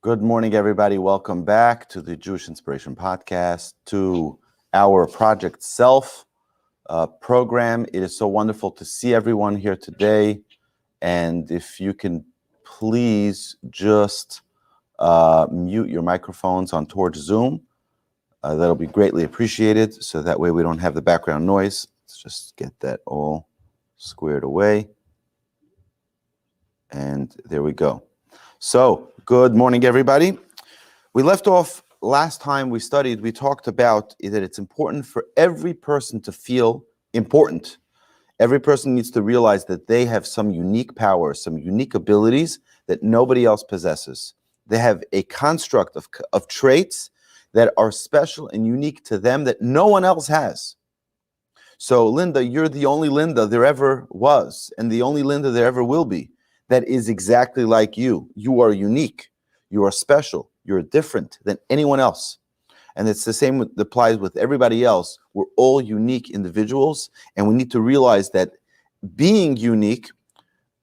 Good morning, everybody. Welcome back to the Jewish Inspiration Podcast, to our Project Self program. It is so wonderful to see everyone here today. And if you can please just mute your microphones on Torch Zoom, that'll be greatly appreciated. So that way we don't have the background noise. Let's just get that all squared away. And there we go. So, good morning, everybody. We left off last time we talked about that it's important for every person to feel important. Every person needs to realize that they have some unique power, some unique abilities that nobody else possesses. They have a construct of traits that are special and unique to them that no one else has. So, Linda, you're the only Linda there ever was, and the only Linda there ever will be. That is exactly like you. You are unique. You are special. You're different than anyone else. And it's the same that applies with everybody else. We're all unique individuals, and we need to realize that being unique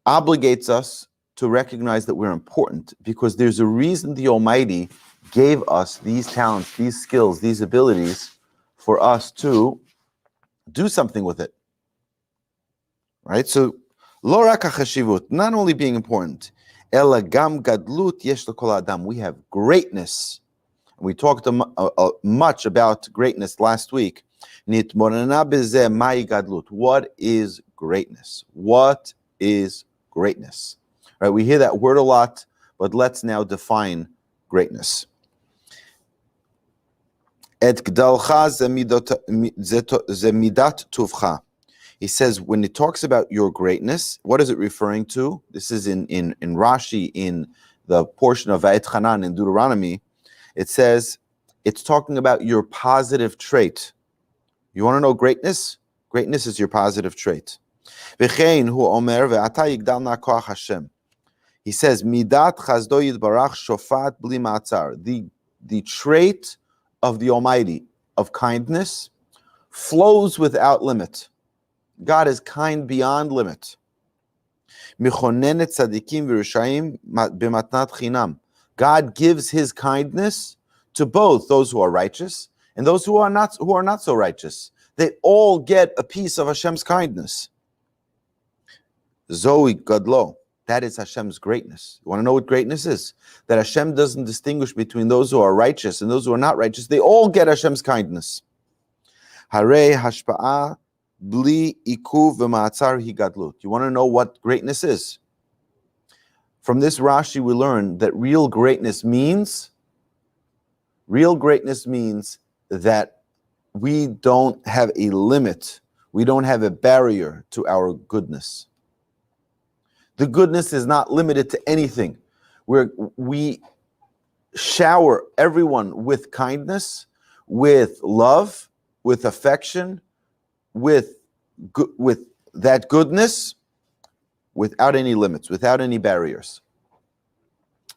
obligates us to recognize that we're important, because there's a reason the Almighty gave us these talents, these skills, these abilities for us to do something with it. Right? So, Lo rak hachashivut, not only being important, ela gam gadlut yesh lekol adam. We have greatness. We talked much about greatness last week. Nitmonana bezeh mai gadlut. What is greatness? What is greatness? Right? We hear that word a lot, but let's now define greatness. Et gdalcha ze midat tuvcha. He says, when it talks about your greatness, what is it referring to? This is in Rashi, in the portion of Va'et Chanan in Deuteronomy. It says, it's talking about your positive trait. You want to know greatness? Greatness is your positive trait. V'chein hu omer ve'ata yigdal na koach Hashem. He says, midat chazdo yitbarach shofat bli ma'atzar. The trait of the Almighty, of kindness, flows without limit. God is kind beyond limit. God gives His kindness to both those who are righteous and those who are not so righteous. They all get a piece of Hashem's kindness. Zoe Gadlo, that is Hashem's greatness. You want to know what greatness is? That Hashem doesn't distinguish between those who are righteous and those who are not righteous. They all get Hashem's kindness. Hare hashpa'ah Bli ikuv v'ma'atzar hi gadlut. You want to know what greatness is? From this Rashi, we learn that real greatness means that we don't have a limit. We don't have a barrier to our goodness. The goodness is not limited to anything. We shower everyone with kindness, with love, with affection, with that goodness, without any limits, without any barriers.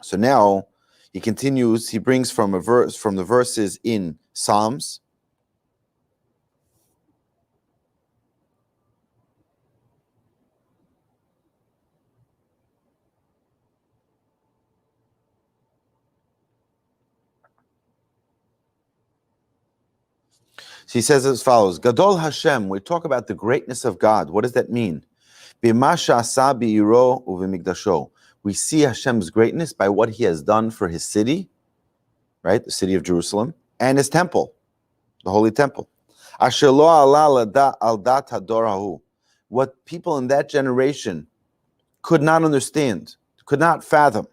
So now he continues. He brings from the verses in Psalms. He says as follows, Gadol Hashem, we talk about the greatness of God. What does that mean? We see Hashem's greatness by what He has done for His city, right? The city of Jerusalem, and His temple, the Holy Temple. What people in that generation could not understand, could not fathom.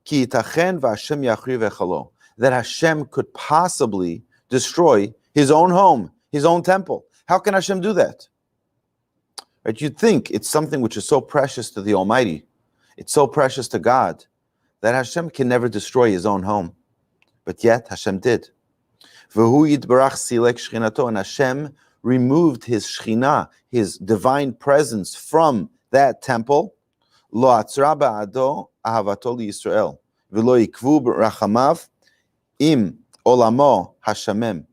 That Hashem could possibly destroy His own home, His own temple. How can Hashem do that? Right? You'd think it's something which is so precious to the Almighty, it's so precious to God, that Hashem can never destroy His own home. But yet Hashem did. And Hashem removed His Shekhinah, His divine presence from that temple. Lo atzra ba'ado ahavato liYisrael, v'lo yikvu b'rachamav im olamo hashamem.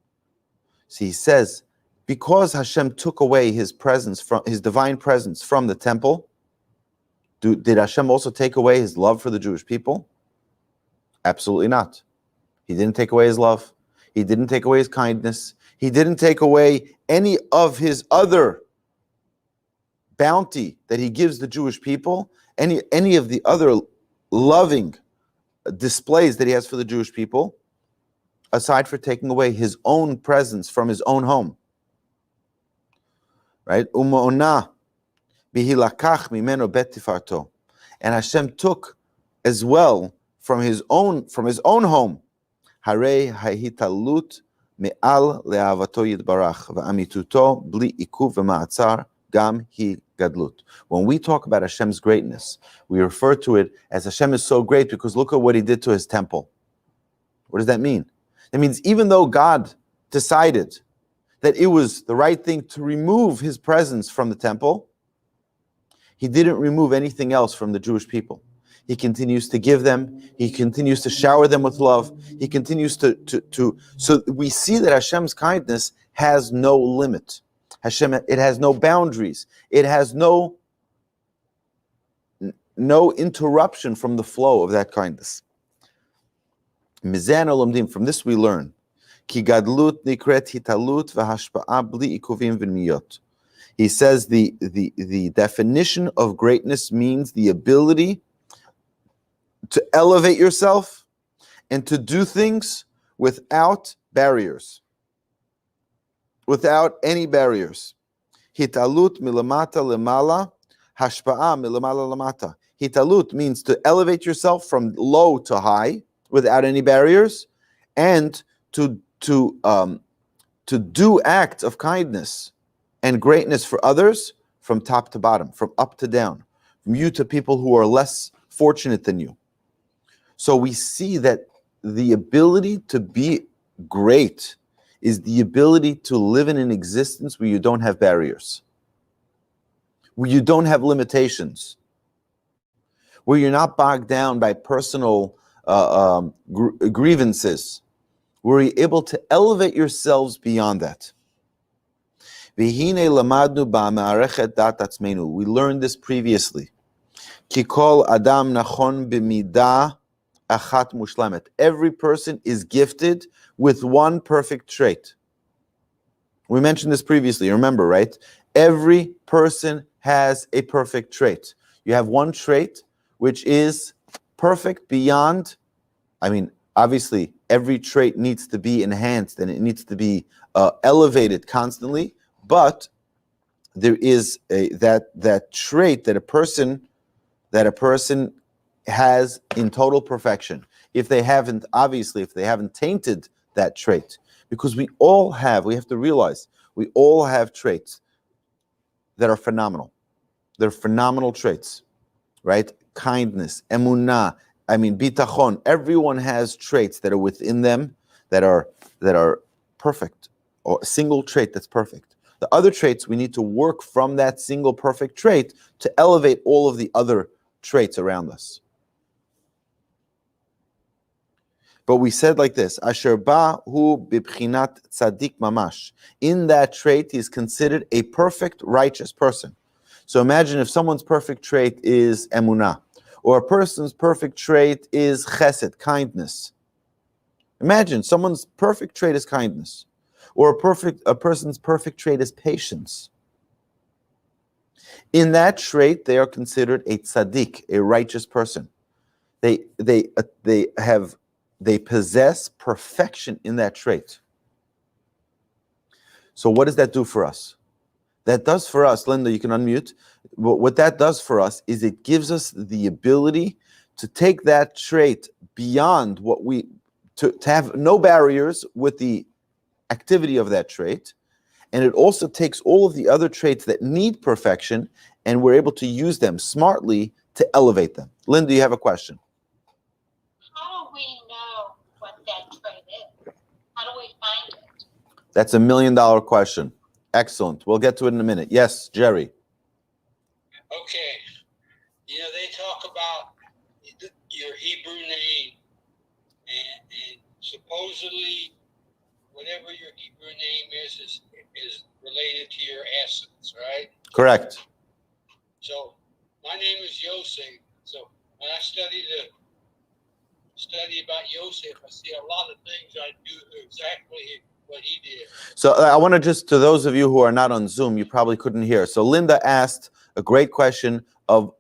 So he says, because Hashem took away His presence, from His divine presence from the temple, did Hashem also take away His love for the Jewish people? Absolutely not. He didn't take away his love. He didn't take away his kindness. He didn't take away any of his other bounty that he gives the Jewish people, any of the other loving displays that he has for the Jewish people, aside for taking away his own presence from his own home. Right? Uma'ona bihilakach mimeno bet tifarto. And Hashem took as well from his own home. Harei hahitalut me'al le'avato yitbarach v'amituto bli ikuv v'ma'atzar gam hi gadlut. When we talk about Hashem's greatness, we refer to it as Hashem is so great because look at what he did to his temple. What does that mean? It means even though God decided that it was the right thing to remove his presence from the temple, he didn't remove anything else from the Jewish people. He continues to give them. He continues to shower them with love. He continues to. So we see that Hashem's kindness has no limit. It has no boundaries. It has no interruption from the flow of that kindness. From this we learn. Ki gadlut nikret hitalut v'hashpa'a bli ikuvim v'nmiyot. He says the definition of greatness means the ability to elevate yourself and to do things without barriers. Without any barriers. Hitalut milamata lemala, hashpa'a milamala lamata. Hitalut means to elevate yourself from low to high without any barriers, and to do acts of kindness and greatness for others from top to bottom, from up to down, from you to people who are less fortunate than you. So we see that the ability to be great is the ability to live in an existence where you don't have barriers, where you don't have limitations, where you're not bogged down by personal grievances, where you're able to elevate yourselves beyond that. We learned this previously. Kikol adam nachon b'midah achat mushlemet. Every person is gifted with one perfect trait. We mentioned this previously, remember, right? Every person has a perfect trait. You have one trait which is perfect beyond, obviously, every trait needs to be enhanced and it needs to be elevated constantly, but there is that trait that a person has in total perfection. If they haven't tainted that trait, because we have to realize, we all have traits that are phenomenal. They're phenomenal traits, right? Kindness, emunah, bitachon. Everyone has traits that are within them that are perfect, or a single trait that's perfect. The other traits, we need to work from that single perfect trait to elevate all of the other traits around us. But we said like this, Asher ba hu bibchinat tzadik mamash. In that trait, he is considered a perfect, righteous person. So imagine if someone's perfect trait is emunah, or a person's perfect trait is chesed, kindness. Imagine someone's perfect trait is kindness, or a person's perfect trait is patience. In that trait, they are considered a tzaddik, a righteous person. They possess perfection in that trait. So what does that do for us? That does for us, Linda, you can unmute. What that does for us is it gives us the ability to take that trait beyond to have no barriers with the activity of that trait. And it also takes all of the other traits that need perfection, and we're able to use them smartly to elevate them. Linda, you have a question? How do we know what that trait is? How do we find it? That's $1 million question. Excellent. We'll get to it in a minute. Yes, Jerry. Okay. They talk about your Hebrew name, and supposedly whatever your Hebrew name is related to your essence, right? Correct. So my name is Yosef. So when I study the study about Yosef, I see a lot of things I do exactly what he did. So I want to just, to those of you who are not on Zoom, you probably couldn't hear. So Linda asked a great question of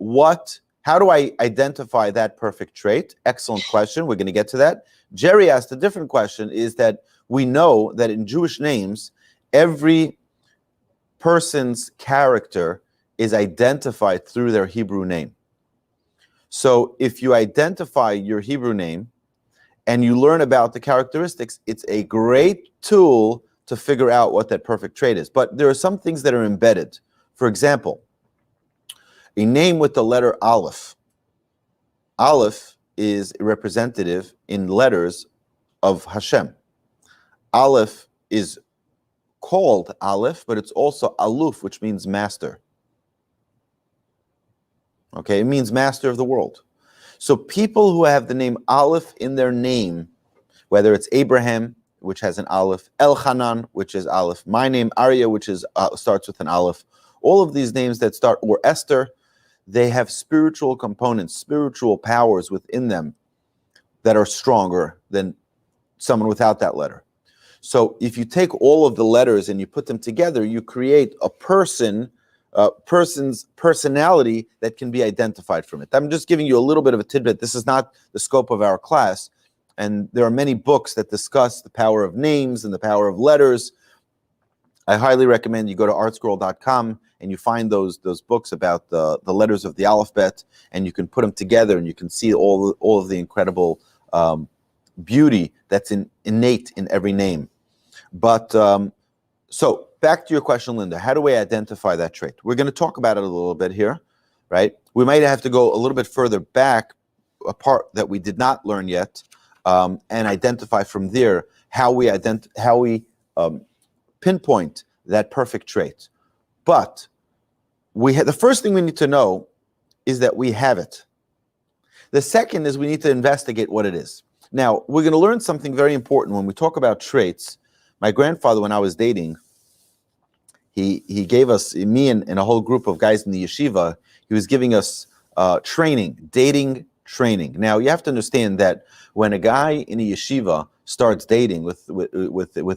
how do I identify that perfect trait? Excellent question. We're going to get to that. Jerry asked a different question, is that we know that in Jewish names, every person's character is identified through their Hebrew name. So if you identify your Hebrew name and you learn about the characteristics, it's a great tool to figure out what that perfect trait is. But there are some things that are embedded. For example, a name with the letter Aleph. Aleph is representative in letters of Hashem. Aleph is called Aleph, but it's also Aluf, which means master. Okay, it means master of the world. So people who have the name Aleph in their name, whether it's Abraham, which has an Aleph, Elchanan, which is Aleph, my name Aryeh, which is starts with an Aleph, all of these names that start, or Esther, they have spiritual components, spiritual powers within them that are stronger than someone without that letter. So if you take all of the letters and you put them together, you create a person's personality that can be identified from it. I'm just giving you a little bit of a tidbit. This is not the scope of our class. And there are many books that discuss the power of names and the power of letters. I highly recommend you go to artscroll.com and you find those books about the letters of the alphabet, and you can put them together and you can see all of the incredible beauty that's innate in every name. But so back to your question, Linda, how do we identify that trait? We're going to talk about it a little bit here, right? We might have to go a little bit further back, a part that we did not learn yet, and identify from there how we pinpoint that perfect trait. But the first thing we need to know is that we have it. The second is we need to investigate what it is. Now, we're going to learn something very important when we talk about traits. My grandfather, when I was dating, he gave us, me and a whole group of guys in the yeshiva, he was giving us dating training. Now, you have to understand that when a guy in a yeshiva starts dating with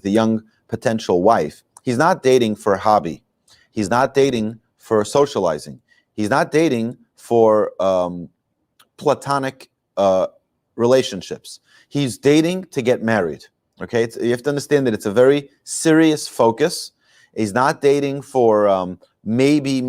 a young potential wife, he's not dating for a hobby. He's not dating for socializing. He's not dating for platonic relationships. He's dating to get married. Okay, you have to understand that it's a very serious focus. He's not dating for maybe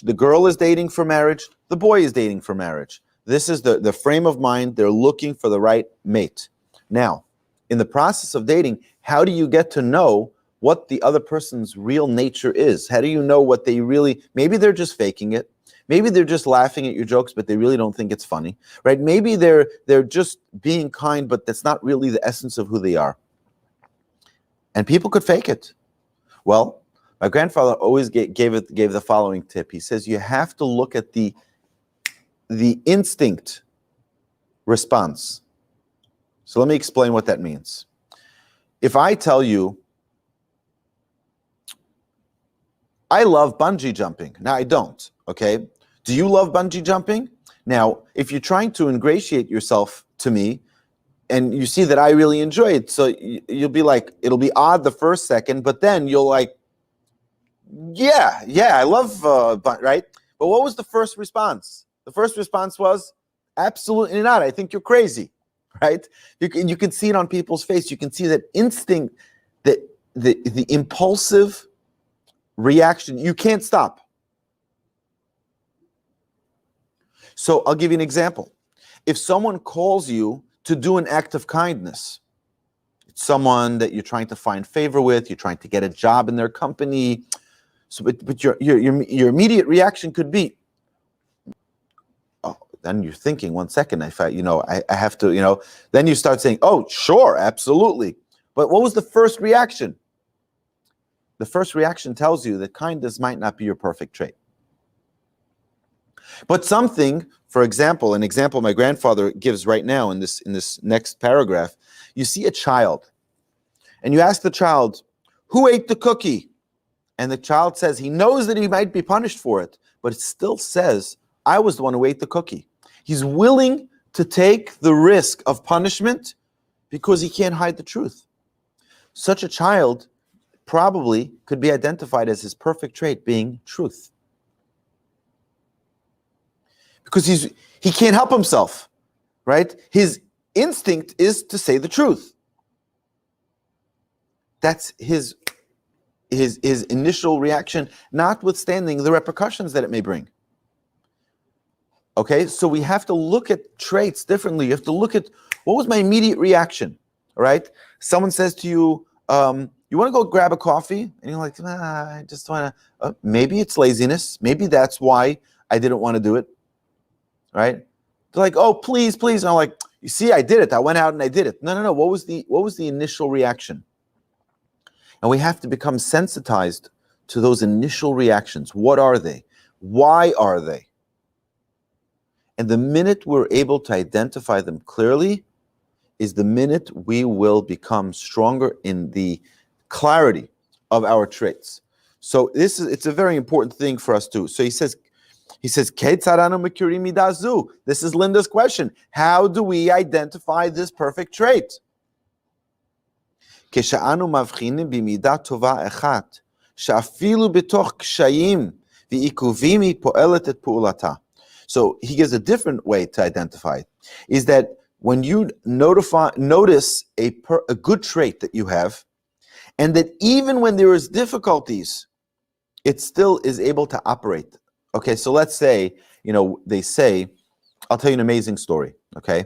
the girl is dating for marriage, the boy is dating for marriage. This is the frame of mind. They're looking for the right mate. Now, in the process of dating, how do you get to know what the other person's real nature is? How do you know what they really, maybe they're just faking it. Maybe they're just laughing at your jokes, but they really don't think it's funny, right? Maybe they're just being kind, but that's not really the essence of who they are. And people could fake it. Well, my grandfather always gave the following tip. He says you have to look at the instinct response. So let me explain what that means. If I tell you, I love bungee jumping. Now, I don't, okay? Do you love bungee jumping? Now, if you're trying to ingratiate yourself to me, and you see that I really enjoy it, so you'll be like, it'll be odd the first second, but then you'll like, yeah, I love, right? But what was the first response? The first response was, absolutely not. I think you're crazy, right? You can see it on people's face. You can see that instinct, that the impulsive reaction, you can't stop. So I'll give you an example. If someone calls you to do an act of kindness, it's someone that you're trying to find favor with, you're trying to get a job in their company, so but your immediate reaction could be, oh, then you're thinking, 1 second, I have to, then you start saying, oh, sure, absolutely. But what was the first reaction? The first reaction tells you that kindness might not be your perfect trait. But something, for example, an example my grandfather gives right now in this next paragraph, you see a child, and you ask the child, who ate the cookie? And the child says he knows that he might be punished for it, but it still says, I was the one who ate the cookie. He's willing to take the risk of punishment because he can't hide the truth. Such a child probably could be identified as his perfect trait being truth. Because he can't help himself, right? His instinct is to say the truth. That's his initial reaction, notwithstanding the repercussions that it may bring. Okay, so we have to look at traits differently. You have to look at, what was my immediate reaction, all right? Someone says to you, you want to go grab a coffee? And you're like, I just want to, maybe it's laziness. Maybe that's why I didn't want to do it, right? They're like, oh, please. And I'm like, you see, I did it. I went out and I did it. No. What was the initial reaction? And we have to become sensitized to those initial reactions. What are they? Why are they? And the minute we're able to identify them clearly is the minute we will become stronger in the clarity of our traits. So it's a very important thing for us too. So he says, this is Linda's question. How do we identify this perfect trait? כשאנו מבחינים במידה טובה אחת, שאפילו בתוך קשיים ועיכובים היא פועלת את פעולתה. So he gives a different way to identify it, is that when you notice a good trait that you have, and that even when there is difficulties, it still is able to operate. Okay, so let's say, they say, I'll tell you an amazing story, okay?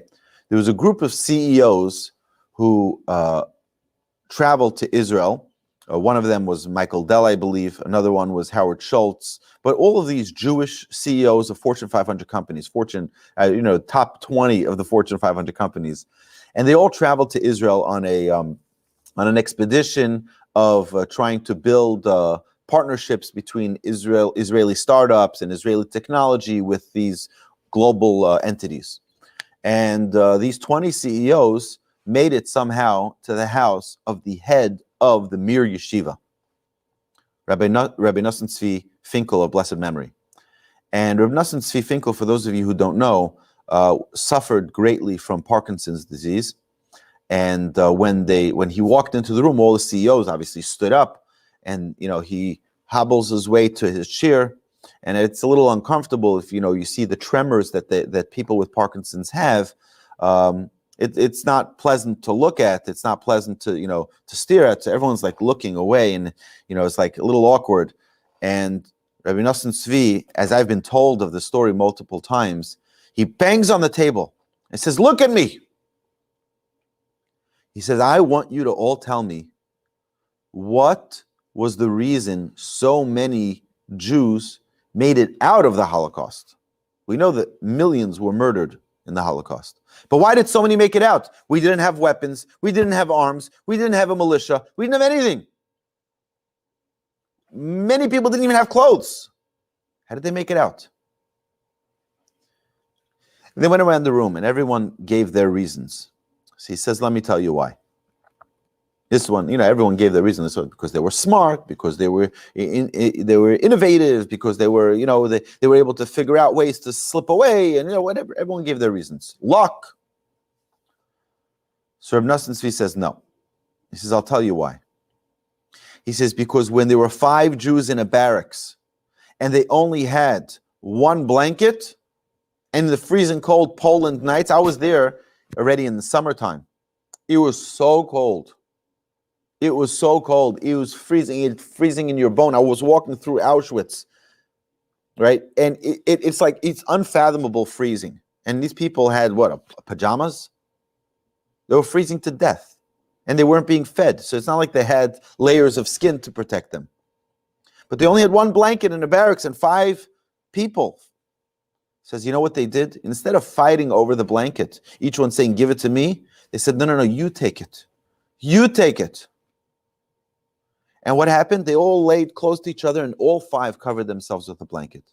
There was a group of CEOs who traveled to Israel. One of them was Michael Dell, I believe. Another one was Howard Schultz. But all of these Jewish CEOs of Fortune 500 companies, top 20 of the Fortune 500 companies, and they all traveled to Israel on an expedition of trying to build partnerships between Israeli startups and Israeli technology with these global entities. And these 20 CEOs made it somehow to the house of the head of the Mir Yeshiva, Rabbi Nosson Tzvi Finkel of blessed memory. And Rabbi Nosson Tzvi Finkel, for those of you who don't know, suffered greatly from Parkinson's disease. And when he walked into the room, all the CEOs obviously stood up, and he hobbles his way to his chair, and it's a little uncomfortable if you see the tremors that people with Parkinson's have. It's not pleasant to look at. It's not pleasant to stare at. So everyone's like looking away, and it's like a little awkward. And Rabbi Nosson Tzvi, as I've been told of the story multiple times, he bangs on the table and says, "Look at me." He says, "I want you to all tell me what was the reason so many Jews made it out of the Holocaust. We know that millions were murdered in the Holocaust. But why did so many make it out? We didn't have weapons. We didn't have arms. We didn't have a militia. We didn't have anything. Many people didn't even have clothes. How did they make it out?" And they went around the room and everyone gave their reasons. So he says, "Let me tell you why." This one, everyone gave their reason. This one, because they were smart, because they were innovative, because they were, they were able to figure out ways to slip away, and whatever. Everyone gave their reasons. Luck. So Reb Nosson Tzvi says no. He says, "I'll tell you why." He says, because when there were 5 Jews in a barracks, and they only had one blanket, and the freezing cold Poland nights, I was there already in the summertime. It was so cold. It was so cold. It was freezing. It's freezing in your bone. I was walking through Auschwitz, right? And it's like, it's unfathomable freezing. And these people had pajamas? They were freezing to death. And they weren't being fed. So it's not like they had layers of skin to protect them. But they only had one blanket in the barracks and 5 people. Says, you know what they did? Instead of fighting over the blanket, each one saying, "Give it to me," they said, no, you take it. You take it. And what happened? They all laid close to each other and all 5 covered themselves with a blanket.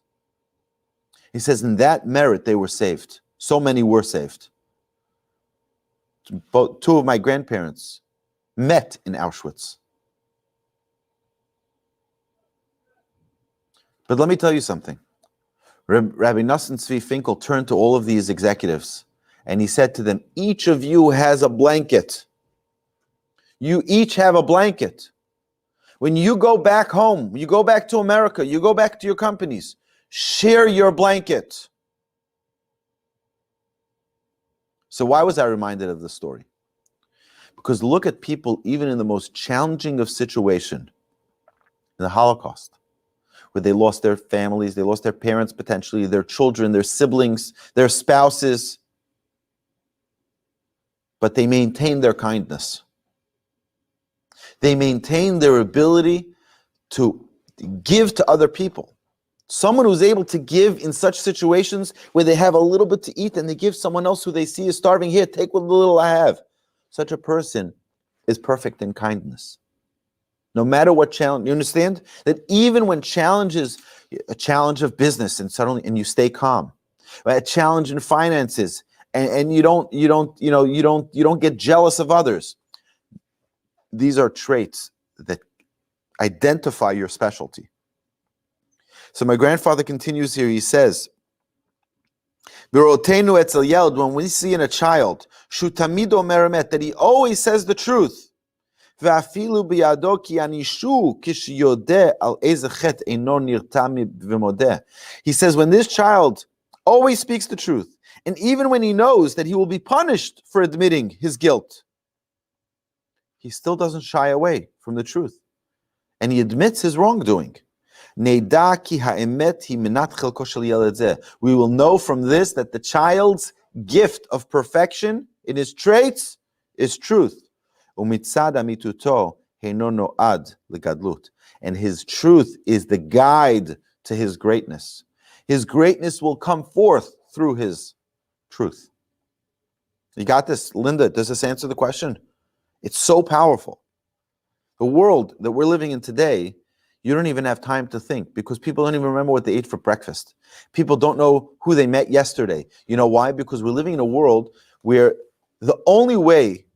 He says, in that merit, they were saved. So many were saved. 2 of my grandparents met in Auschwitz. But let me tell you something. Rabbi Nosson Tzvi Finkel turned to all of these executives And he said to them, each of you has a blanket. You each have a blanket. When you go back home, you go back to America, you go back to your companies, share your blanket. So why was I reminded of this story? Because look at people, even in the most challenging of situation, in the Holocaust, where they lost their families, they lost their parents potentially, their children, their siblings, their spouses, but they maintained their kindness. They maintained their ability to give to other people. Someone who's able to give in such situations where they have a little bit to eat and they give someone else who they see is starving, here, take what little I have. Such a person is perfect in kindness. No matter what challenge, you understand? That even when challenges, a challenge of business and you stay calm, right? A challenge in finances and you don't get jealous of others. These are traits that identify your specialty. So my grandfather continues here, he says, when we see in a child, that he always says the truth. He says, when this child always speaks the truth, and even when he knows that he will be punished for admitting his guilt, he still doesn't shy away from the truth. And he admits his wrongdoing. We will know from this that the child's gift of perfection in his traits is truth. And his truth is the guide to his greatness. His greatness will come forth through his truth. You got this, Linda? Does this answer the question? It's so powerful. The world that we're living in today, you don't even have time to think because people don't even remember what they ate for breakfast. People don't know who they met yesterday. You know why? Because we're living in a world where the only way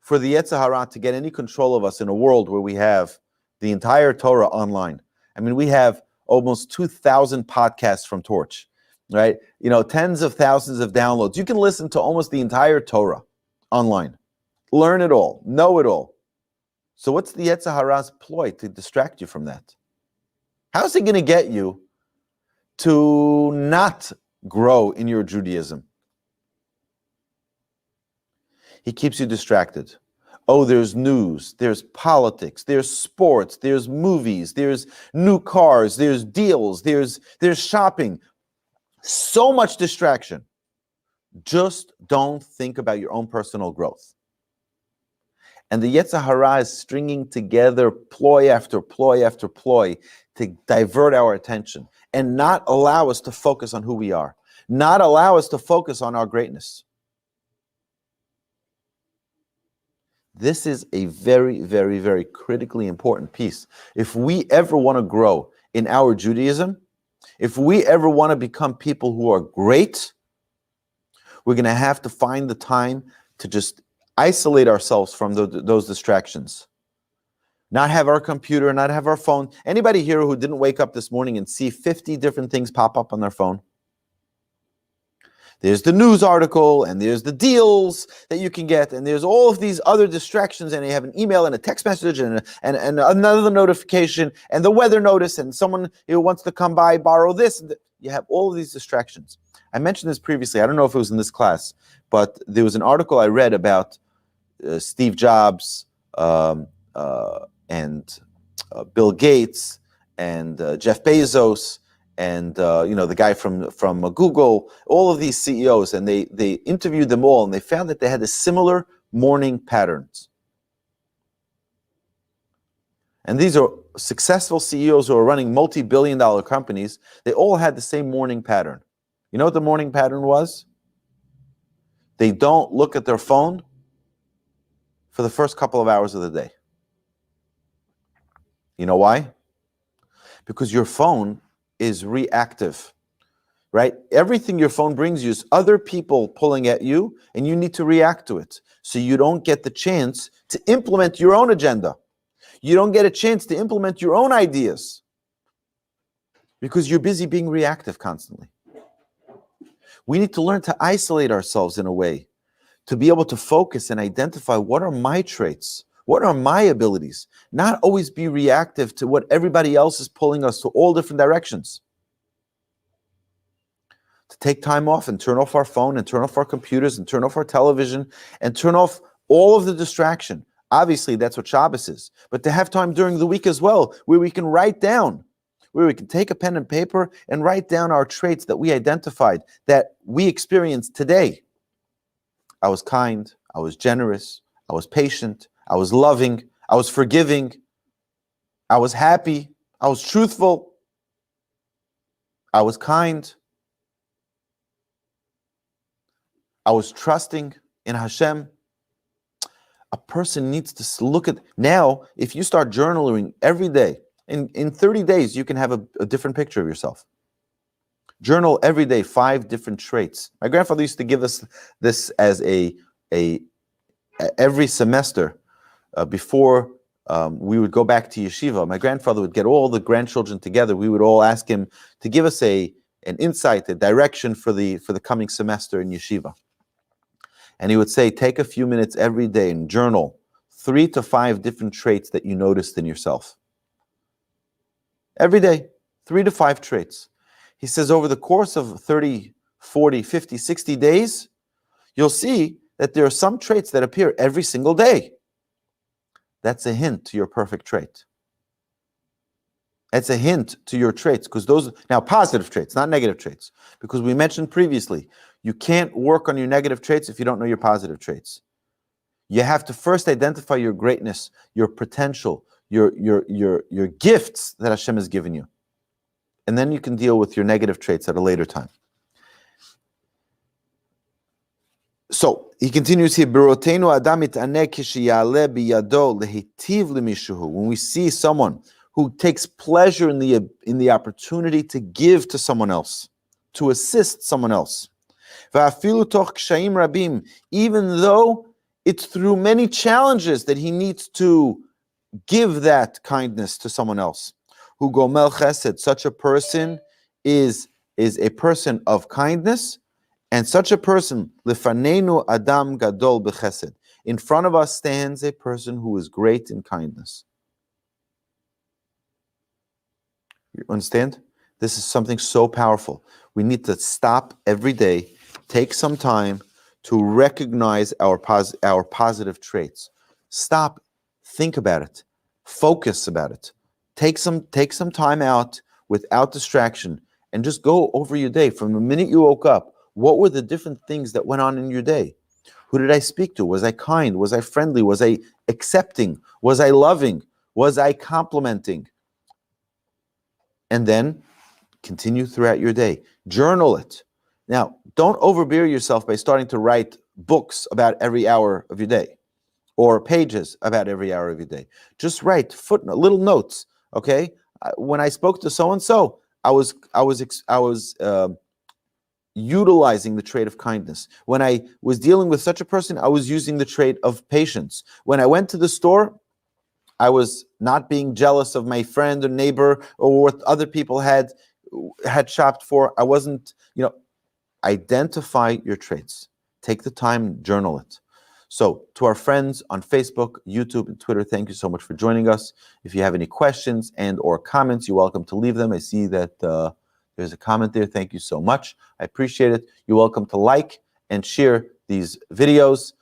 for the Yetzer Hara to get any control of us in a world where we have the entire Torah online. I mean, we have almost 2,000 podcasts from Torch, right? Tens of thousands of downloads. You can listen to almost the entire Torah online. Learn it all, know it all. So what's the Yetzer Hara's ploy to distract you from that? How's he going to get you to not grow in your Judaism? He keeps you distracted. Oh, there's news, there's politics, there's sports, there's movies, there's new cars, there's deals, there's shopping. So much distraction. Just don't think about your own personal growth. And the Yetzer Hara is stringing together ploy after ploy after ploy to divert our attention and not allow us to focus on who we are, not allow us to focus on our greatness. This is a very, very, very critically important piece. If we ever want to grow in our Judaism, if we ever want to become people who are great, we're going to have to find the time to just isolate ourselves from those distractions. Not have our computer, not have our phone. Anybody here who didn't wake up this morning and see 50 different things pop up on their phone? There's the news article, and there's the deals that you can get, and there's all of these other distractions, and you have an email and a text message and another notification, and the weather notice, and someone who wants to come by, borrow this. You have all of these distractions. I mentioned this previously. I don't know if it was in this class, but there was an article I read about Steve Jobs and Bill Gates and Jeff Bezos and the guy from Google, all of these CEOs, and they interviewed them all, and they found that they had a similar morning patterns. And these are successful CEOs who are running multi-billion-dollar companies. They all had the same morning pattern. You know what the morning pattern was? They don't look at their phone for the first couple of hours of the day. You know why? Because your phone is reactive, right? Everything your phone brings you is other people pulling at you, and you need to react to it. So you don't get the chance to implement your own agenda. You don't get a chance to implement your own ideas because you're busy being reactive constantly. We need to learn to isolate ourselves in a way, to be able to focus and identify what are my traits, what are my abilities, not always be reactive to what everybody else is pulling us to all different directions. To take time off and turn off our phone and turn off our computers and turn off our television and turn off all of the distraction. Obviously, that's what Shabbos is. But to have time during the week as well, where we can write down, where we can take a pen and paper and write down our traits that we identified, that we experienced today. I was kind, I was generous, I was patient, I was loving, I was forgiving, I was happy, I was truthful, I was kind, I was trusting in Hashem. A person needs to look at, now, if you start journaling every day, in 30 days, you can have a different picture of yourself. Journal every day, 5 different traits. My grandfather used to give us this as every semester before we would go back to yeshiva. My grandfather would get all the grandchildren together. We would all ask him to give us an insight, a direction for the coming semester in yeshiva. And he would say, take a few minutes every day and journal 3 to 5 different traits that you noticed in yourself. Every day, 3 to 5 traits. He says over the course of 30, 40, 50, 60 days, you'll see that there are some traits that appear every single day. That's a hint to your perfect trait. It's a hint to your traits, because those, now positive traits, not negative traits, because we mentioned previously, you can't work on your negative traits if you don't know your positive traits. You have to first identify your greatness, your potential, your gifts that Hashem has given you. And then you can deal with your negative traits at a later time. So he continues here. When we see someone who takes pleasure in the opportunity to give to someone else, to assist someone else, even though it's through many challenges that he needs to give that kindness to someone else. Who gomel chesed, such a person is a person of kindness, and such a person, lefanenu adam gadol bechesed, in front of us stands a person who is great in kindness. You understand? This is something so powerful. We need to stop every day, take some time to recognize our positive traits. Stop, think about it, focus about it. Take some time out without distraction and just go over your day. From the minute you woke up, what were the different things that went on in your day? Who did I speak to? Was I kind? Was I friendly? Was I accepting? Was I loving? Was I complimenting? And then continue throughout your day. Journal it. Now, don't overbear yourself by starting to write books about every hour of your day or pages about every hour of your day. Just write footnote, little notes. Okay, when I spoke to so and so, I was utilizing the trait of kindness. When I was dealing with such a person, I was using the trait of patience. When I went to the store, I was not being jealous of my friend or neighbor or what other people had shopped for. I wasn't, identify your traits. Take the time, journal it. So to our friends on Facebook, YouTube, and Twitter, thank you so much for joining us. If you have any questions and or comments, you're welcome to leave them. I see that there's a comment there. Thank you so much. I appreciate it. You're welcome to like and share these videos.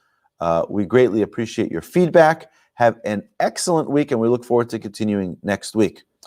We greatly appreciate your feedback. Have an excellent week, and we look forward to continuing next week.